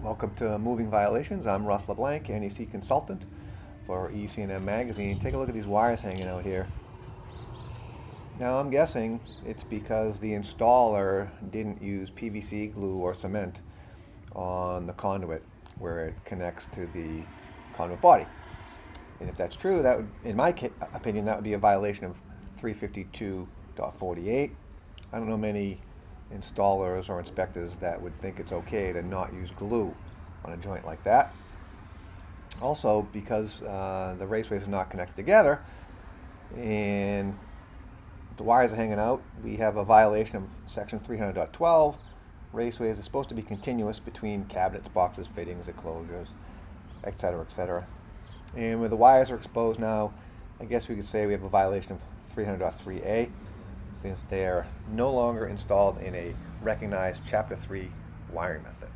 Welcome to Moving Violations. I'm Russ LeBlanc, NEC consultant for ECNM Magazine. Take a look at these wires hanging out here. Now I'm guessing it's because the installer didn't use PVC, glue, or cement on the conduit where it connects to the conduit body. And if that's true, that would, in my opinion, that would be a violation of 352.48. I don't know many installers or inspectors that would think it's okay to not use glue on a joint like that. Also, because the raceways are not connected together and the wires are hanging out, we have a violation of section 300.12. Raceways are supposed to be continuous between cabinets, boxes, fittings, enclosures, etc., etc. And where the wires are exposed now, I guess we could say we have a violation of 300.3a, since they are no longer installed in a recognized Chapter 3 wiring method.